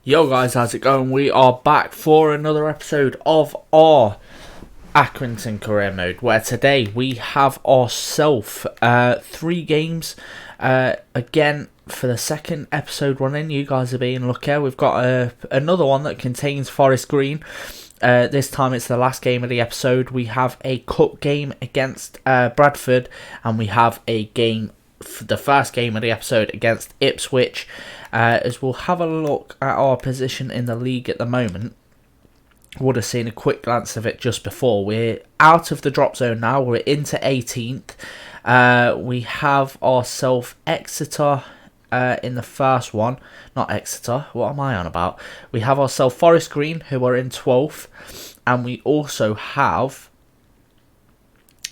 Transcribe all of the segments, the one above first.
Yo guys, how's it going? We are back for another episode of our Accrington career mode, where today we have ourselves 3 games again for the second episode running. You guys are being lucky. We've got another one that contains Forest Green. This time it's the last game of the episode. We have a cup game against Bradford, and we have a game, the first game of the episode, against Ipswich. As we'll have a look at our position in the league at the moment. Would have seen a quick glance of it just before. We're out of the drop zone now. We're into 18th. We have ourselves Exeter in the first one. Not Exeter. What am I on about? We have ourselves Forest Green, who are in 12th. And we also have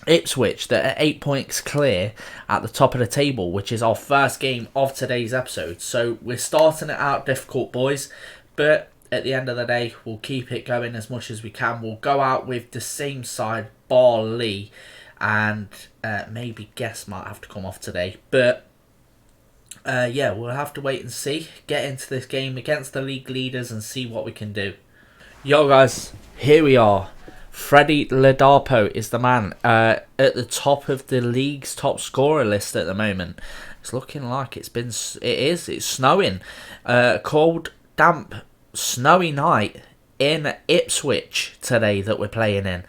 Ipswich, that are 8 points clear at the top of the table, which is our first game of today's episode. So we're starting it out difficult, boys, but at the end of the day, we'll keep it going as much as we can. We'll go out with the same side, bar Lee, and maybe Guess might have to come off today, but yeah, we'll have to wait and see. Get into this game against the league leaders and see what we can do. Yo guys, here we are. Freddie Ladapo is the man at the top of the league's top scorer list at the moment. It's looking like it's snowing. Cold, damp, snowy night in Ipswich today that we're playing in.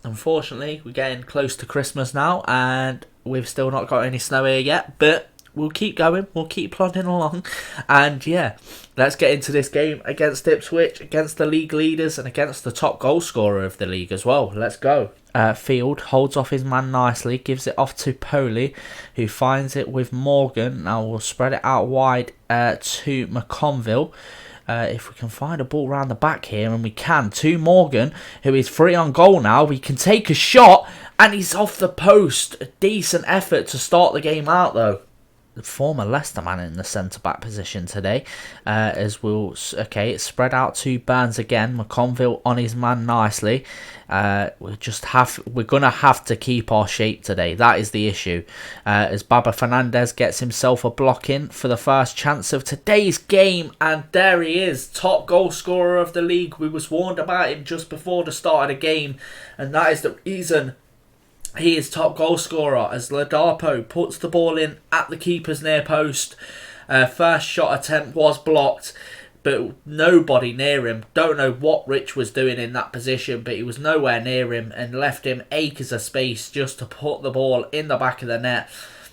Unfortunately, we're getting close to Christmas now and we've still not got any snow here yet, but we'll keep going, we'll keep plodding along, and yeah, let's get into this game against Ipswich, against the league leaders, and against the top goal scorer of the league as well. Let's go. Field holds off his man nicely, gives it off to Poley, who finds it with Morgan. Now we'll spread it out wide to McConville. If we can find a ball round the back here, and we can, to Morgan, who is free on goal now. We can take a shot, and he's off the post. A decent effort to start the game out, though. The former Leicester man in the centre-back position today. As we'll... Okay, it's spread out to Burns again. McConville on his man nicely. We're going to have to keep our shape today. That is the issue. As Baba Fernandez gets himself a block in for the first chance of today's game. And there he is. Top goal scorer of the league. We was warned about him just before the start of the game. And that is the reason he is top goal scorer, as Ladapo puts the ball in at the keeper's near post. First shot attempt was blocked, but nobody near him. Don't know what Rich was doing in that position, but he was nowhere near him and left him acres of space just to put the ball in the back of the net.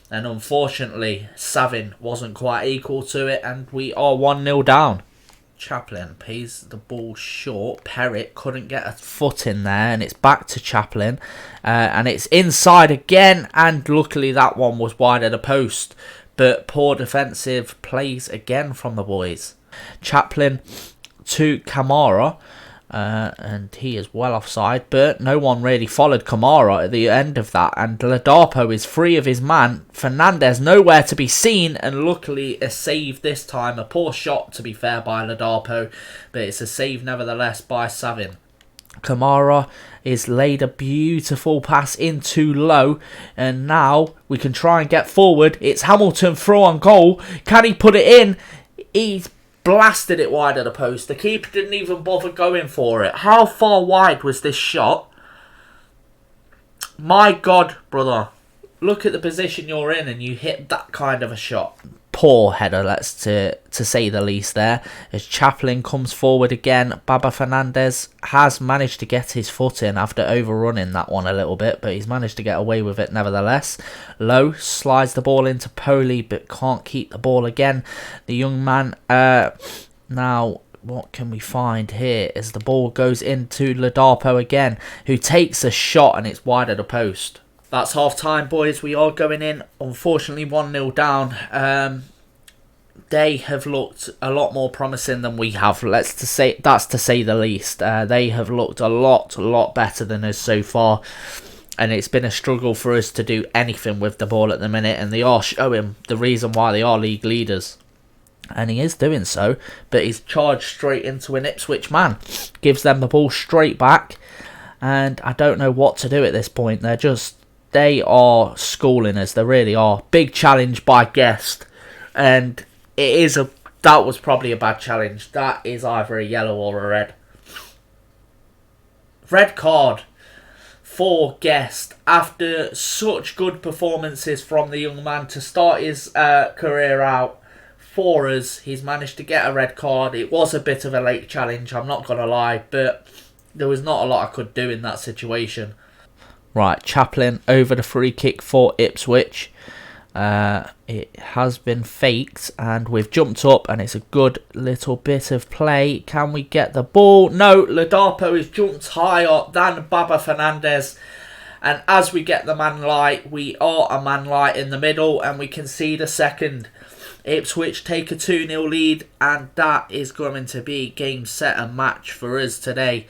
And unfortunately, Savin wasn't quite equal to it, and we are 1-0 down. Chaplin pays the ball short. Perrett couldn't get a foot in there, and it's back to Chaplin, and it's inside again, and luckily that one was wide of the post, but poor defensive plays again from the boys. Chaplin to Kamara, and he is well offside, but no one really followed Kamara at the end of that, and Ladapo is free of his man. Fernandez nowhere to be seen, and luckily a save this time. A poor shot, to be fair, by Ladapo, but it's a save nevertheless by Savin. Kamara is laid a beautiful pass into low, and now we can try and get forward. It's Hamilton through on goal. Can he put it in? He's blasted it wide of the post. The keeper didn't even bother going for it. How far wide was this shot? My God, brother. Look at the position you're in and you hit that kind of a shot. Poor header, to say the least there. As Chaplin comes forward again, Baba Fernandez has managed to get his foot in after overrunning that one a little bit, but he's managed to get away with it nevertheless. Low slides the ball into Poley, but can't keep the ball again. The young man, now... What can we find here as the ball goes into Ladapo again, who takes a shot and it's wide of the post. That's half time, boys. We are going in, unfortunately, 1-0 down. They have looked a lot more promising than we have. That's to say the least. They have looked a lot better than us so far. And it's been a struggle for us to do anything with the ball at the minute. And they are showing the reason why they are league leaders. And he is doing so, but he's charged straight into an Ipswich man. Gives them the ball straight back, and I don't know what to do at this point. They are schooling us, they really are. Big challenge by Guest, and it is a That was probably a bad challenge. That is either a yellow or a red. Red card for Guest after such good performances from the young man to start his career out for us. He's managed to get a red card. It was a bit of a late challenge, I'm not going to lie, but there was not a lot I could do in that situation. Right, Chaplin over the free kick for Ipswich. It has been faked and we've jumped up and it's a good little bit of play. Can we get the ball? No, Ladapo is jumped higher than Baba Fernandez. And as we get the man light, we are a man light in the middle and we concede a second. Ipswich take a 2-0 lead and that is going to be game, set and match for us today.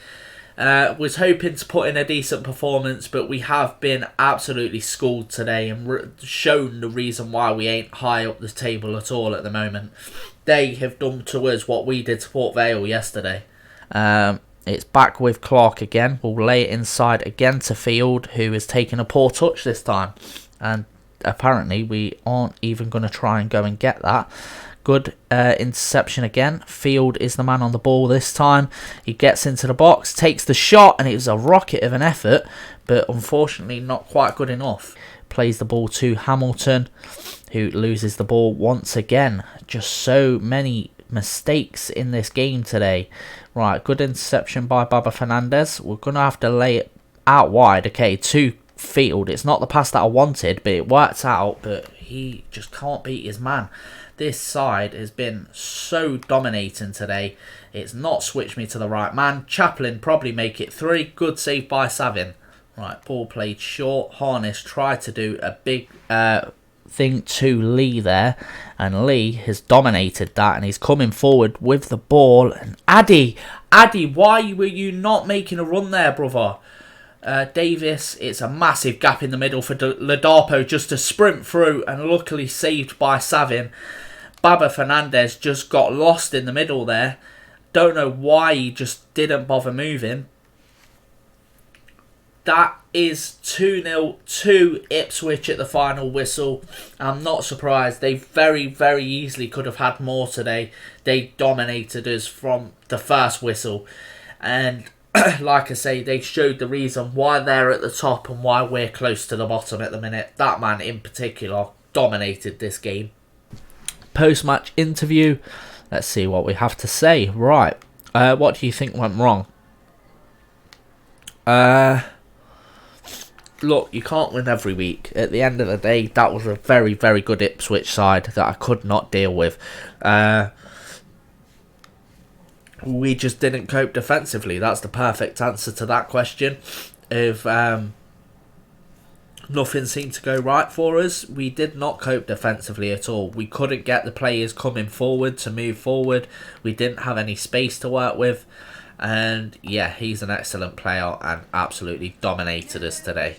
Was hoping to put in a decent performance, but we have been absolutely schooled today and shown the reason why we ain't high up the table at all at the moment. They have done to us what we did to Port Vale yesterday. It's back with Clark again. We'll lay it inside again to Field, who is taking a poor touch this time. And apparently we aren't even going to try and go and get that. Good interception again. Field is the man on the ball this time. He gets into the box, takes the shot, and it was a rocket of an effort, but unfortunately not quite good enough. Plays the ball to Hamilton, who loses the ball once again. Just so many mistakes in this game today. Right, good interception by Baba Fernandez. We're going to have to lay it out wide, okay, to Field. It's not the pass that I wanted, but it worked out, but he just can't beat his man. This side has been so dominating today. It's not switched me to the right man. Chaplin probably make it 3. Good save by Savin. Right, ball played short. Harness tried to do a big thing to Lee there. And Lee has dominated that. And he's coming forward with the ball. And Addy, why were you not making a run there, brother? Davis, it's a massive gap in the middle for Ladapo just to sprint through. And luckily saved by Savin. Baba Fernandez just got lost in the middle there. Don't know why he just didn't bother moving. That is 2-0 to Ipswich at the final whistle. I'm not surprised. They very, very easily could have had more today. They dominated us from the first whistle. And like I say, they showed the reason why they're at the top and why we're close to the bottom at the minute. That man in particular dominated this game. Post-match interview. Let's see what we have to say. Right. What do you think went wrong? Look, you can't win every week. At the end of the day, that was a very, very good Ipswich side that I could not deal with. We just didn't cope defensively. That's the perfect answer to that question. If nothing seemed to go right for us, we did not cope defensively at all. We couldn't get the players coming forward to move forward. We didn't have any space to work with. And yeah, he's an excellent player and absolutely dominated us today.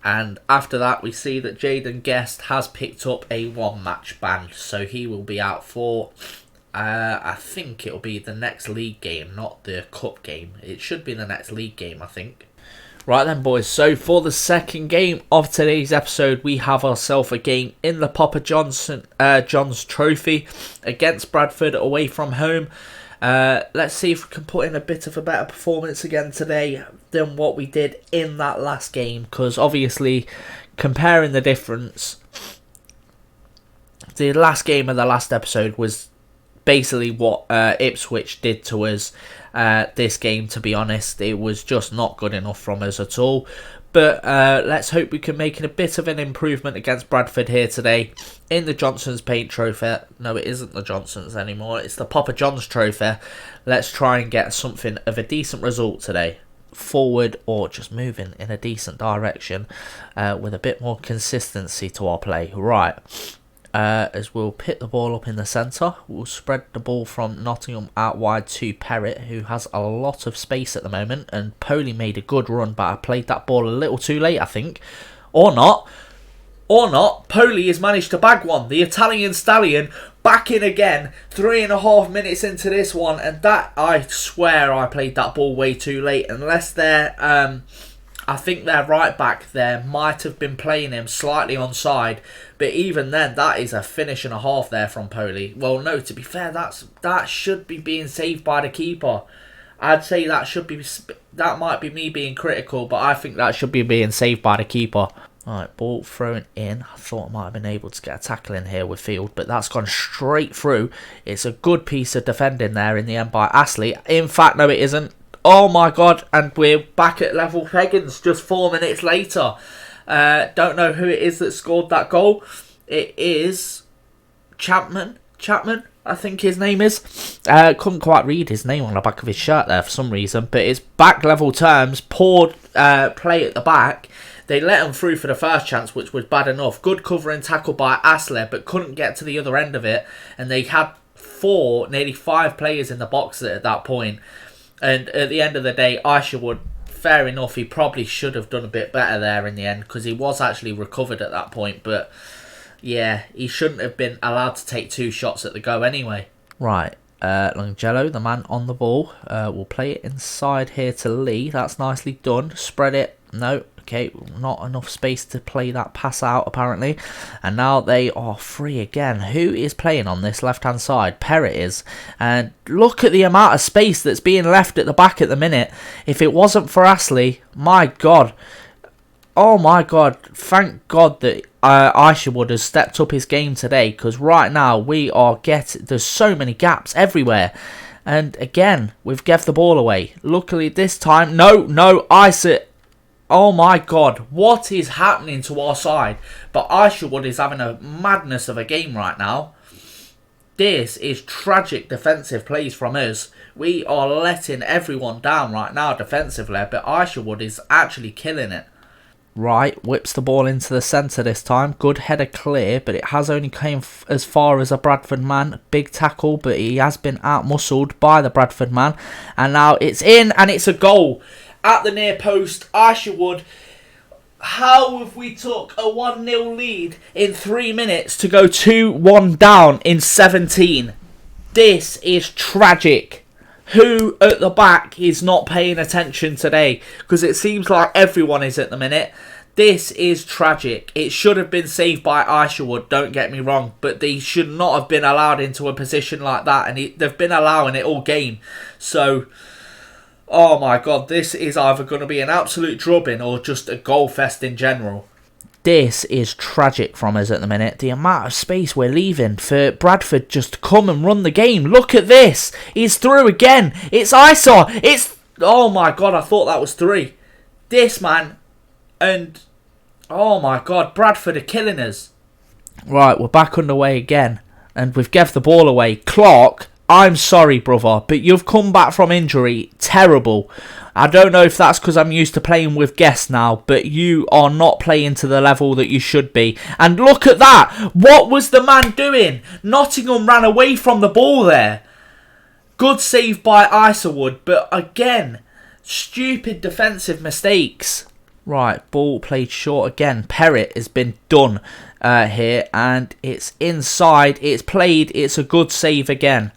And after that, we see that Jaden Guest has picked up a 1-match ban. So he will be out for, I think it'll be the next league game, not the cup game. It should be the next league game, I think. Right then, boys, so for the second game of today's episode, we have ourselves a game in the Papa John's Trophy against Bradford away from home. Let's see if we can put in a bit of a better performance again today than what we did in that last game, because obviously, comparing the difference, the last game of the last episode was basically what Ipswich did to us. This game, to be honest, it was just not good enough from us at all. But let's hope we can make a bit of an improvement against Bradford here today in the Johnson's Paint Trophy. No, it isn't the Johnson's anymore. It's the Papa John's Trophy. Let's try and get something of a decent result today. Forward or just moving in a decent direction with a bit more consistency to our play. Right. As we'll pick the ball up in the centre. We'll spread the ball from Nottingham out wide to Perrott, who has a lot of space at the moment. And Poley made a good run, but I played that ball a little too late, I think. Or not. Poley has managed to bag one. The Italian Stallion back in again. 3.5 minutes into this one. And that, I swear I played that ball way too late. Unless they're I think their right back there might have been playing him slightly onside, but even then, that is a finish and a half there from Poli. Well, no, to be fair, that should be being saved by the keeper. I'd say that might be me being critical, but I think that should be being saved by the keeper. Alright, ball thrown in. I thought I might have been able to get a tackle in here with Field, but that's gone straight through. It's a good piece of defending there in the end by Astley. In fact, no, it isn't. Oh my god, and we're back at level peggings just 4 minutes later. Don't know who it is that scored that goal. It is Chapman, I think his name is. Couldn't quite read his name on the back of his shirt there for some reason, but it's back level terms. Poor play at the back. They let him through for the first chance, which was bad enough. Good covering tackle by Asler, but couldn't get to the other end of it. And they had nearly 5 players in the box at that point. And at the end of the day, Isherwood, fair enough, he probably should have done a bit better there in the end, because he was actually recovered at that point. But yeah, he shouldn't have been allowed to take 2 shots at the go anyway. Right, Longello, the man on the ball, will play it inside here to Lee. That's nicely done. Spread it. No. Okay, not enough space to play that pass out, apparently. And now they are free again. Who is playing on this left-hand side? Perrott is. And look at the amount of space that's being left at the back at the minute. If it wasn't for Astley, my God. Oh, my God. Thank God that Isherwood has stepped up his game today. Because right now, there's so many gaps everywhere. And again, we've given the ball away. Luckily, this time, no, Isaac. Oh my God, what is happening to our side? But Isherwood is having a madness of a game right now. This is tragic defensive plays from us. We are letting everyone down right now defensively, but Isherwood is actually killing it. Right, whips the ball into the centre this time. Good header clear, but it has only came as far as a Bradford man. Big tackle, but he has been out-muscled by the Bradford man. And now it's in, and it's a goal. At the near post, Isherwood. How have we took a 1-0 lead in 3 minutes to go 2-1 down in 17? This is tragic. Who at the back is not paying attention today? Because it seems like everyone is at the minute. This is tragic. It should have been saved by Isherwood, don't get me wrong. But they should not have been allowed into a position like that. And they've been allowing it all game. So, oh my God, this is either going to be an absolute drubbing or just a goal fest in general. This is tragic from us at the minute. The amount of space we're leaving for Bradford just to come and run the game. Look at this. He's through again. It's Isa. Oh my God, I thought that was 3. This man. And oh my God, Bradford are killing us. Right, we're back underway again. And we've given the ball away. Clark, I'm sorry, brother, but you've come back from injury. Terrible. I don't know if that's because I'm used to playing with guests now, but you are not playing to the level that you should be. And look at that. What was the man doing? Nottingham ran away from the ball there. Good save by Isherwood, but again, stupid defensive mistakes. Right, ball played short again. Perrott has been done here, and it's inside. It's played. It's a good save again.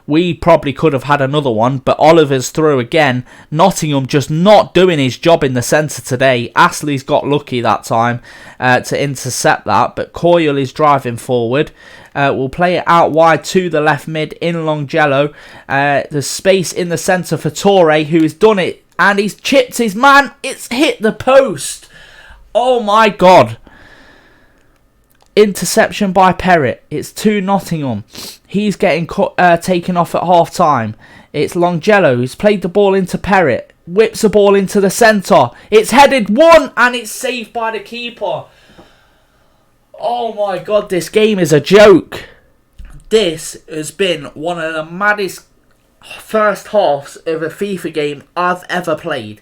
We probably could have had another one, but Oliver's through again. Nottingham just not doing his job in the centre today. Astley's got lucky that time to intercept that, but Coyle is driving forward. We'll play it out wide to the left mid in Longello. There's space in the centre for Torre, who has done it, and he's chipped his man. It's hit the post. Oh my God. Interception by Perrott. It's to Nottingham. He's getting taken off at half time. It's Longello who's played the ball into Perrott. Whips the ball into the centre. It's headed one and it's saved by the keeper. Oh my God, this game is a joke. This has been one of the maddest first halves of a FIFA game I've ever played.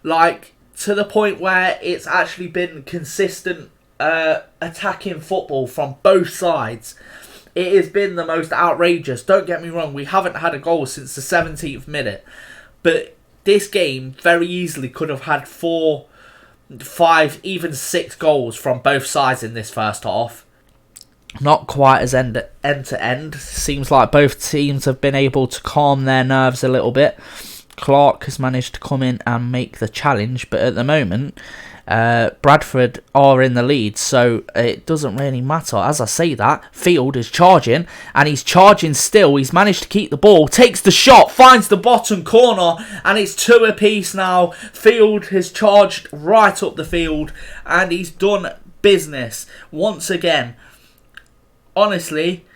Like, to the point where it's actually been consistent attacking football from both sides. It has been the most outrageous. Don't get me wrong, we haven't had a goal since the 17th minute, but this game very easily could have had 4, 5, even 6 goals from both sides in this first half. Not quite as end to end. Seems like both teams have been able to calm their nerves a little bit. Clark has managed to come in and make the challenge, but at the moment Bradford are in the lead, so it doesn't really matter. As I say that, Field is charging, and he's charging still. He's managed to keep the ball, takes the shot, finds the bottom corner, and it's 2 apiece now. Field has charged right up the field, and he's done business once again. Honestly,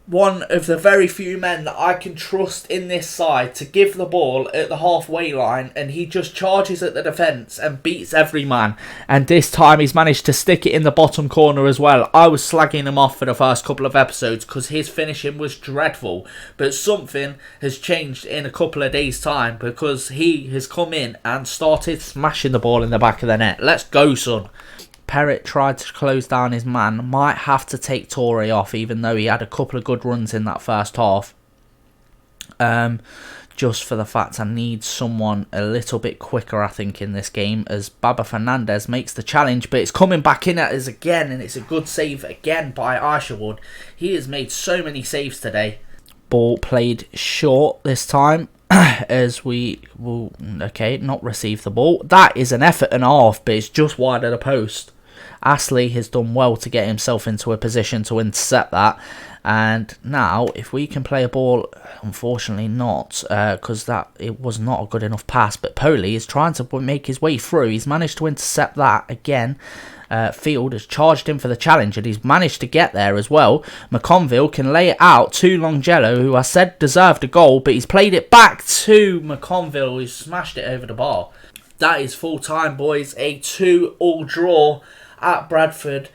one of the very few men that I can trust in this side to give the ball at the halfway line, and he just charges at the defence and beats every man. And this time he's managed to stick it in the bottom corner as well. I was slagging him off for the first couple of episodes because his finishing was dreadful, but something has changed in a couple of days' time because he has come in and started smashing the ball in the back of the net. Let's go, son. Perrott tried to close down his man, might have to take Torre off, even though he had a couple of good runs in that first half. Just for the fact I need someone a little bit quicker, I think, in this game, as Baba Fernandez makes the challenge, but it's coming back in at us again, and it's a good save again by Isherwood. He has made so many saves today. Ball played short this time, as we will, not receive the ball. That is an effort and a half, but it's just wide of the post. Astley has done well to get himself into a position to intercept that. And now, if we can play a ball, unfortunately not, because it was not a good enough pass. But Poli is trying to make his way through. He's managed to intercept that again. Field has charged him for the challenge, and he's managed to get there as well. McConville can lay it out to Longjello, who I said deserved a goal, but he's played it back to McConville, who's smashed it over the bar. That is full time, boys. A 2-2 draw at Bradford.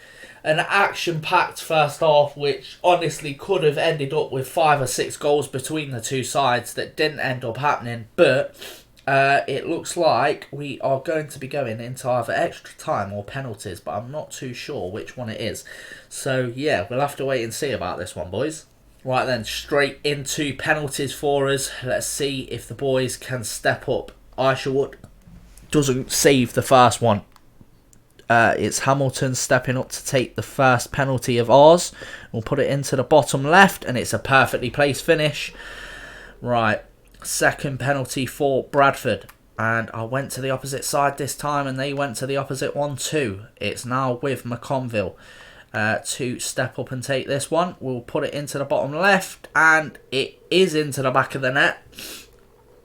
An action-packed first half, which honestly could have ended up with 5 or 6 goals between the two sides that didn't end up happening. But it looks like we are going to be going into either extra time or penalties, but I'm not too sure which one it is. So yeah, we'll have to wait and see about this one, boys. Right then, straight into penalties for us. Let's see if the boys can step up. Isherwood doesn't save the first one. It's Hamilton stepping up to take the first penalty of ours. We'll put it into the bottom left, and it's a perfectly placed finish. Right, second penalty for Bradford. And I went to the opposite side this time, and they went to the opposite one too. It's now with McConville to step up and take this one. We'll put it into the bottom left, and it is into the back of the net.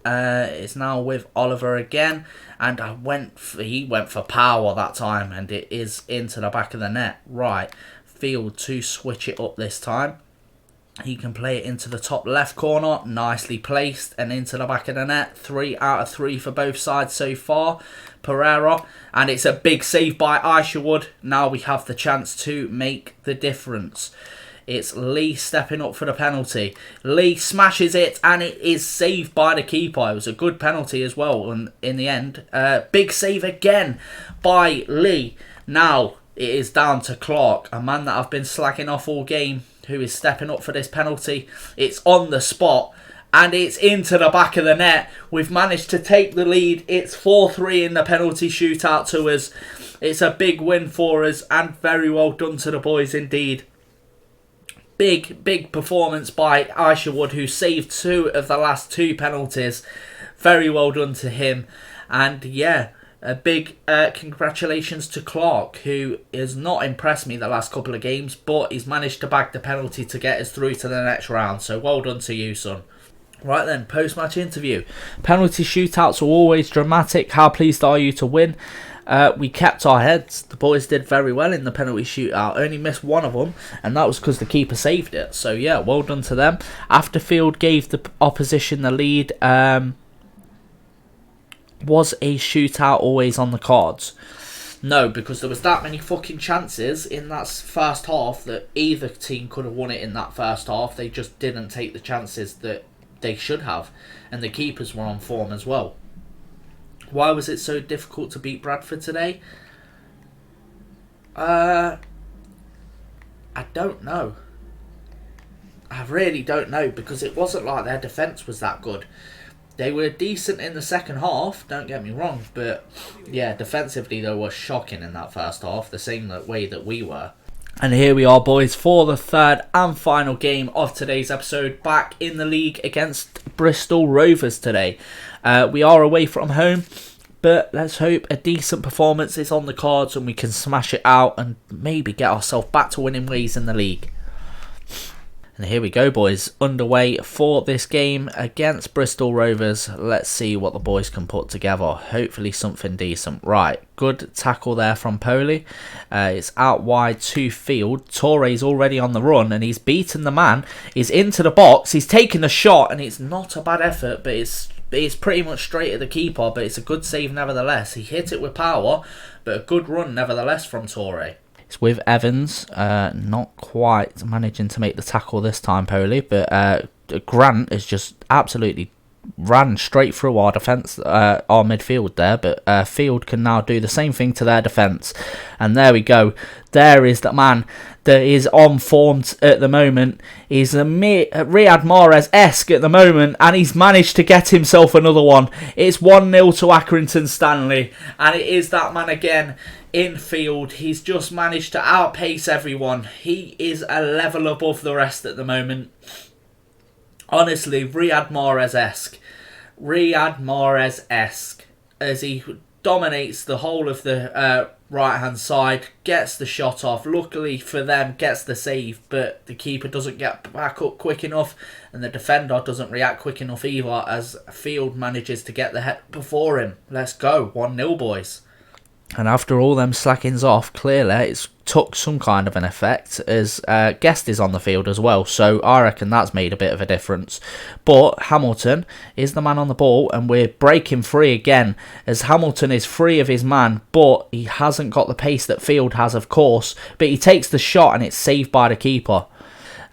It's now with Oliver again, and he went for power that time, and it is into the back of the net. Right, Field to switch it up this time. He can play it into the top left corner, nicely placed, and into the back of the net. 3 out of 3 for both sides so far. Pereira, and it's a big save by Isherwood. Now we have the chance to make the difference. It's Lee stepping up for the penalty. Lee smashes it, and it is saved by the keeper. It was a good penalty as well in the end. Big save again by Lee. Now it is down to Clark, a man that I've been slacking off all game, who is stepping up for this penalty. It's on the spot, and it's into the back of the net. We've managed to take the lead. It's 4-3 in the penalty shootout to us. It's a big win for us, and very well done to the boys indeed. Big performance by Isherwood, who saved 2 of the last 2 penalties. Very well done to him. And yeah, a big congratulations to Clark, who has not impressed me the last couple of games, but he's managed to bag the penalty to get us through to the next round. So well done to you, son. Right then, post-match interview. Penalty shootouts are always dramatic. How pleased are you to win? We kept our heads. The boys did very well in the penalty shootout. Only missed one of them, and that was because the keeper saved it. So yeah, well done to them. After Field gave the opposition the lead, was a shootout always on the cards? No, because there was that many fucking chances in that first half that either team could have won it in that first half. They just didn't take the chances that they should have, and the keepers were on form as well. Why was it so difficult to beat Bradford today? I don't know. I really don't know, because it wasn't like their defence was that good. They were decent in the second half, don't get me wrong, but yeah, defensively they were shocking in that first half, the same way that we were. And here we are, boys, for the third and final game of today's episode, back in the league against Bristol Rovers today. We are away from home, but let's hope a decent performance is on the cards and we can smash it out and maybe get ourselves back to winning ways in the league. And here we go, boys, underway for this game against Bristol Rovers. Let's see what the boys can put together. Hopefully something decent. Right, good tackle there from Poli. It's out wide to Field. Torre's already on the run and he's beaten the man. He's into the box. He's taken a shot and it's not a bad effort, but it's pretty much straight at the keeper, but it's a good save nevertheless. He hit it with power, but a good run nevertheless from Torre. It's with Evans, not quite managing to make the tackle this time, Poli, but Grant has just absolutely ran straight through our defence, our midfield there, but Field can now do the same thing to their defence. And there we go. There is the man that is on form at the moment. He's a Riyad Mahrez-esque at the moment, and he's managed to get himself another one. It's 1-0 to Accrington Stanley, and it is that man again in Field. He's just managed to outpace everyone. He is a level above the rest at the moment. Honestly, Riyad Mahrez-esque. Riyad Mahrez-esque. As he dominates the whole of the right-hand side, gets the shot off. Luckily for them, gets the save, but the keeper doesn't get back up quick enough, and the defender doesn't react quick enough either, as Field manages to get the head before him. Let's go. 1-0, boys. And after all them slackings off, clearly it's took some kind of an effect, as Guest is on the field as well, so I reckon that's made a bit of a difference. But Hamilton is the man on the ball, and we're breaking free again, as Hamilton is free of his man, but he hasn't got the pace that Field has, of course, but he takes the shot and it's saved by the keeper.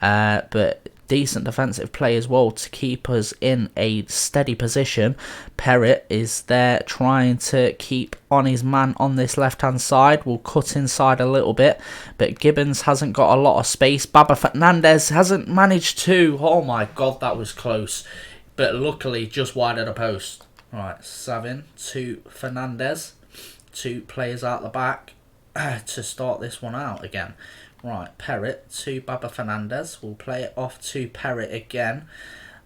But decent defensive play as well to keep us in a steady position. Perrett is there trying to keep on his man on this left hand side. We'll cut inside a little bit, but Gibbons hasn't got a lot of space. Baba Fernandez hasn't managed to. Oh my god, that was close, but luckily just wide of the post. Right, Savin to Fernandez. 2 players out the back to start this one out again. Right, Perrett to Baba Fernandez. We'll play it off to Perrett again,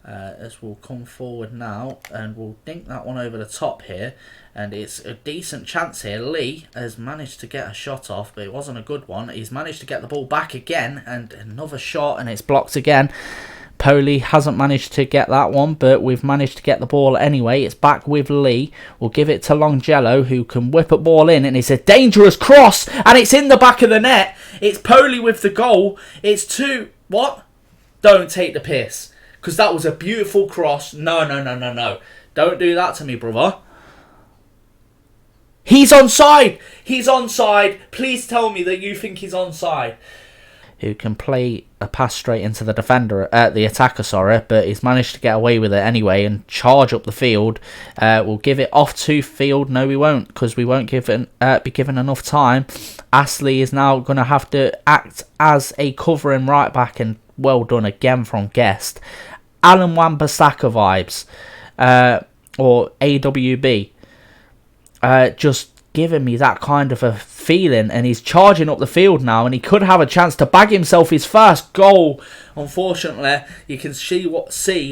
as we'll come forward now, and we'll dink that one over the top here, and it's a decent chance here. Lee has managed to get a shot off, but it wasn't a good one. He's managed to get the ball back again, and another shot, and it's blocked again. Poli hasn't managed to get that one, but we've managed to get the ball anyway. It's back with Lee. We'll give it to Longello, who can whip a ball in, and it's a dangerous cross, and it's in the back of the net. It's Poli with the goal. It's 2... What? Don't take the piss, because that was a beautiful cross. No. Don't do that to me, brother. He's onside. He's onside. Please tell me that you think he's onside. Who can play a pass straight into the defender, the attacker, sorry, but he's managed to get away with it anyway and charge up the field. We'll give it off to Field. No, we won't, because we won't be given enough time. Astley is now going to have to act as a covering right back, and well done again from Guest. Alan Wan-Bissaka vibes, or AWB, just giving me that kind of a feeling, and he's charging up the field now, and he could have a chance to bag himself his first goal. Unfortunately, you can see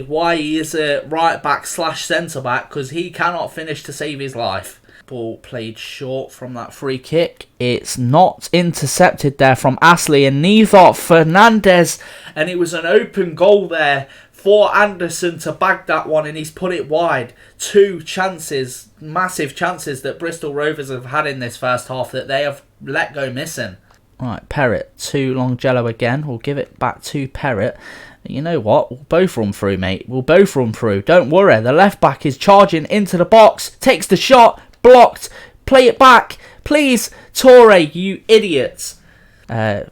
why he is a right back / centre back, because he cannot finish to save his life. Ball played short from that free kick. It's not intercepted there from Astley, and neither Fernandez, and it was an open goal there for Anderson to bag that one, and he's put it wide. 2 chances, massive chances that Bristol Rovers have had in this first half that they have let go missing. Right, Perrett to Longello again. We'll give it back to Perrett. You know what? We'll both run through, mate. We'll both run through. Don't worry. The left back is charging into the box. Takes the shot. Blocked. Play it back. Please, Torre, you idiots.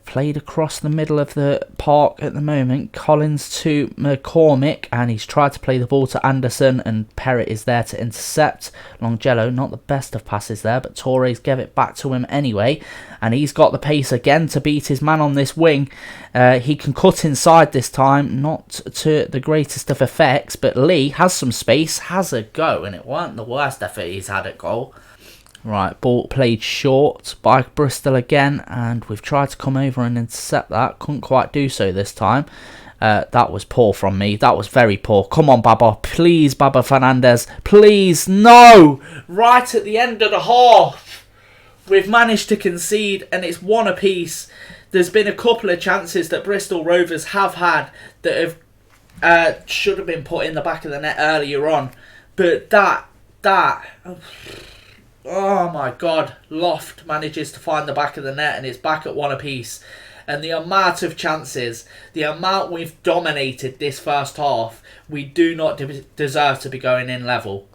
Played across the middle of the park at the moment. Collins to McCormick, and he's tried to play the ball to Anderson, and Perrett is there to intercept. Longello, not the best of passes there, but Torres gave it back to him anyway, and he's got the pace again to beat his man on this wing. He can cut inside this time, not to the greatest of effects, but Lee has some space, has a go, and it weren't the worst effort he's had at goal. Right, ball played short by Bristol again, and we've tried to come over and intercept that. Couldn't quite do so this time. That was poor from me. That was very poor. Come on, Baba. Please, Baba Fernandez. Please. No! Right at the end of the half, we've managed to concede, and it's one apiece. There's been a couple of chances that Bristol Rovers have had that have should have been put in the back of the net earlier on. But that... Oh my God. Loft manages to find the back of the net, and it's back at one apiece. And the amount of chances, the amount we've dominated this first half, we do not deserve to be going in level.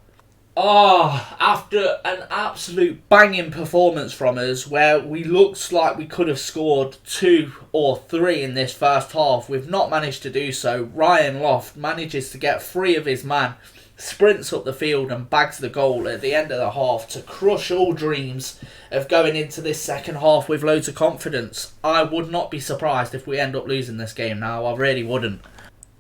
After an absolute banging performance from us, where we looked like we could have scored 2 or 3 in this first half, we've not managed to do so. Ryan Loft manages to get free of his man, sprints up the field and bags the goal at the end of the half to crush all dreams of going into this second half with loads of confidence. I would not be surprised if we end up losing this game now. I really wouldn't.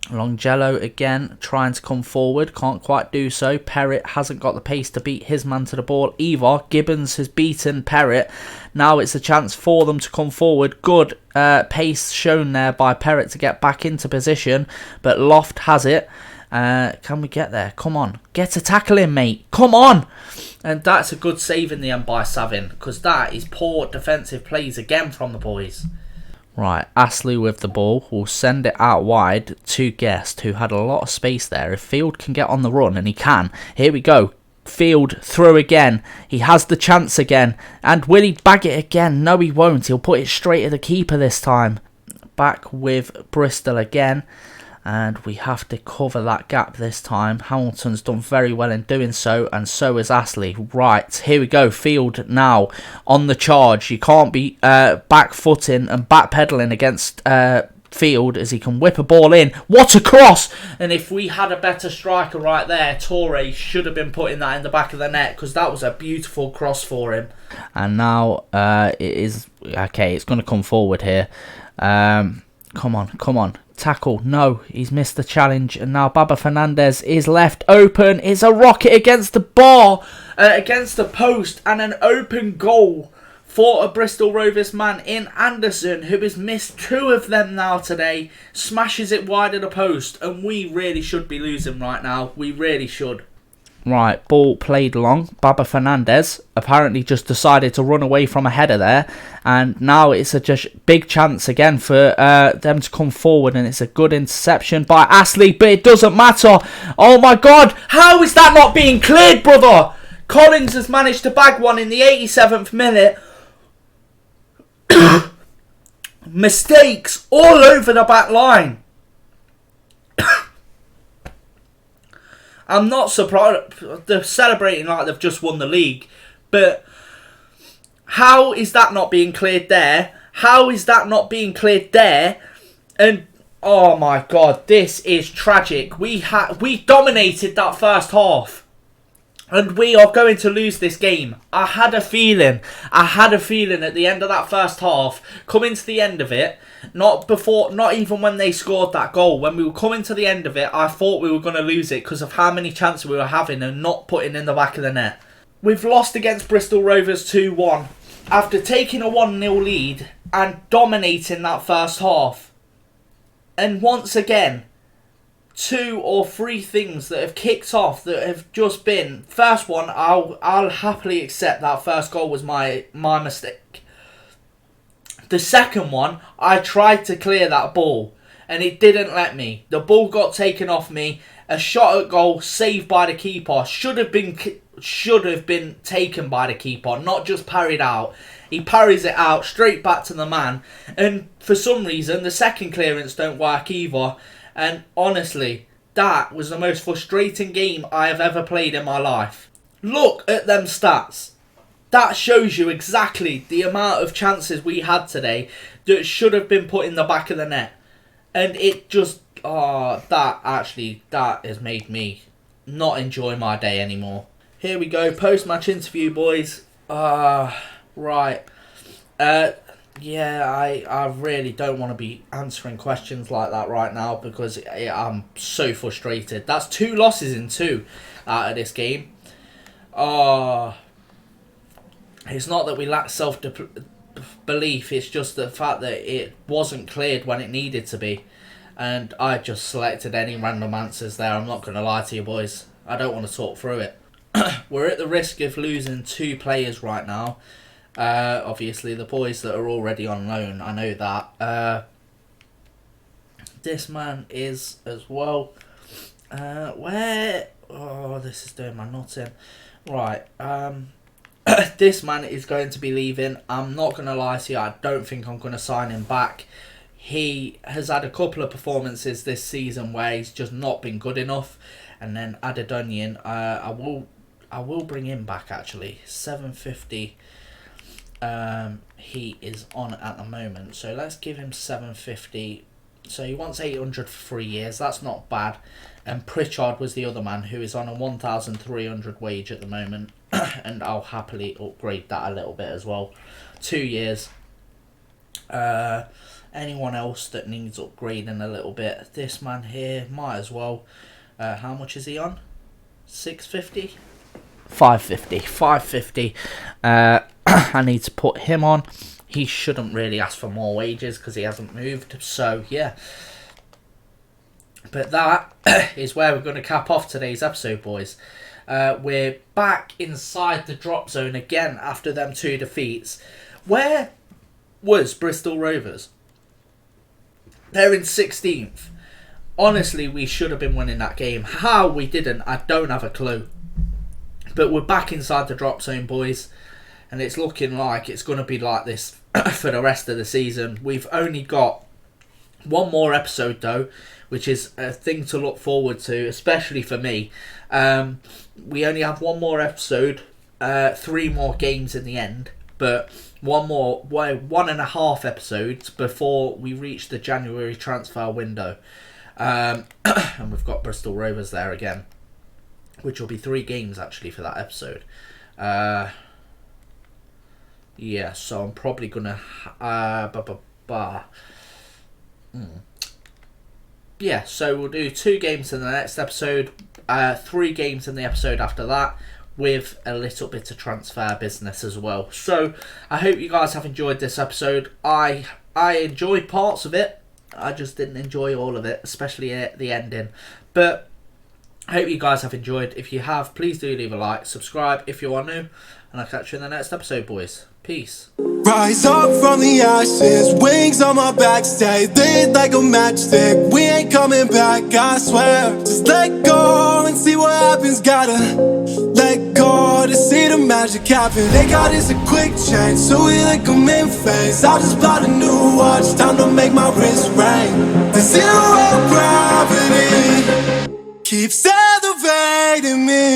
Longello again trying to come forward, can't quite do so. Perrett hasn't got the pace to beat his man to the ball either. Gibbons has beaten Perrett. Now it's a chance for them to come forward. Good pace shown there by Perrett to get back into position, but Loft has it. Can we get there? Come on. Get a tackle in, mate. Come on. And that's a good save in the end by Savin, because that is poor defensive plays again from the boys. Right, Astley with the ball will send it out wide to Guest, who had a lot of space there. If Field can get on the run, and he can. Here we go. Field through again. He has the chance again. And will he bag it again? No, he won't. He'll put it straight at the keeper this time. Back with Bristol again. And we have to cover that gap this time. Hamilton's done very well in doing so, and so is Astley. Right, here we go. Field now on the charge. You can't be back-footing and back-pedaling against Field, as he can whip a ball in. What a cross! And if we had a better striker right there, Torre should have been putting that in the back of the net, because that was a beautiful cross for him. And now it is... Okay, it's going to come forward here. Come on. Tackle. No, he's missed the challenge. And now Baba Fernandez is left open. It's a rocket against the bar, against the post, and an open goal for a Bristol Rovers man in Anderson, who has missed 2 of them now today. Smashes it wide of the post, and we really should be losing right now. We really should. Right, ball played long. Baba Fernandez apparently just decided to run away from a header there. And now it's a just big chance again for them to come forward. And it's a good interception by Astley, but it doesn't matter. Oh my God, how is that not being cleared, brother? Collins has managed to bag one in the 87th minute. Mistakes all over the back line. I'm not surprised. They're celebrating like they've just won the league. But how is that not being cleared there? How is that not being cleared there? And, oh my God, this is tragic. We dominated that first half. And we are going to lose this game. I had a feeling at the end of that first half, coming to the end of it, not even when they scored that goal, when we were coming to the end of it, I thought we were going to lose it because of how many chances we were having and not putting in the back of the net. We've lost against Bristol Rovers 2-1 after taking a 1-0 lead and dominating that first half. And once again, 2 or 3 things that have kicked off that have just been... First one, I'll happily accept that first goal was my mistake. The second one, I tried to clear that ball and it didn't let me. The ball got taken off me. A shot at goal saved by the keeper should have been taken by the keeper, not just parried out. He parries it out straight back to the man, and for some reason the second clearance don't work either. And honestly, that was the most frustrating game I have ever played in my life. Look at them stats. That shows you exactly the amount of chances we had today that should have been put in the back of the net. And it just, that has made me not enjoy my day anymore. Here we go, post-match interview, boys. Right. Yeah, I really don't want to be answering questions like that right now because I'm so frustrated. That's 2 losses in 2 out of this game. It's not that we lack self-belief, it's just the fact that it wasn't cleared when it needed to be. and I just selected any random answers there. I'm not going to lie to you boys. I don't want to talk through it. We're at the risk of losing 2 players right now. Obviously, the boys that are already on loan, I know that. This man is as well. Where? Oh, this is doing my nuts in. Right. This man is going to be leaving. I'm not going to lie to you. I don't think I'm going to sign him back. He has had a couple of performances this season where he's just not been good enough. And then Adedonyan, I will bring him back actually. 750. He is on at the moment. So let's give him 750. So he wants 800 for 3 years. That's not bad. And Pritchard was the other man who is on a 1,300 wage at the moment. And I'll happily upgrade that a little bit as well. 2 years. Anyone else that needs upgrading a little bit? This man here might as well. How much is he on? 650? 550. 550. I need to put him on. He shouldn't really ask for more wages because he hasn't moved. So, yeah. But that is where we're going to cap off today's episode, boys. We're back inside the drop zone again after them 2 defeats. Where was Bristol Rovers? They're in 16th. Honestly, we should have been winning that game. How we didn't, I don't have a clue. But we're back inside the drop zone, boys. And it's looking like it's going to be like this for the rest of the season. We've only got one more episode, though, which is a thing to look forward to, especially for me. We only have one more episode, 3 more games in the end. But 1.5 episodes before we reach the January transfer window. And we've got Bristol Rovers there again, which will be 3 games actually for that episode. Yeah, so I'm probably gonna yeah, so we'll do 2 games in the next episode, 3 games in the episode after that, with a little bit of transfer business as well. So I hope you guys have enjoyed this episode. I enjoyed parts of it. I just didn't enjoy all of it, especially at the ending. But I hope you guys have enjoyed. If you have, please do leave a like, subscribe if you are new, and I'll catch you in the next episode, boys. Peace. Rise up from the ashes, wings on my back, stay lit like a matchstick. We ain't coming back, I swear. Just let go and see what happens. Gotta let go to see the magic happen. They got us a quick change, so we like them in phase. I just bought a new watch, time to make my wrist ring. The 0 gravity keeps elevating me.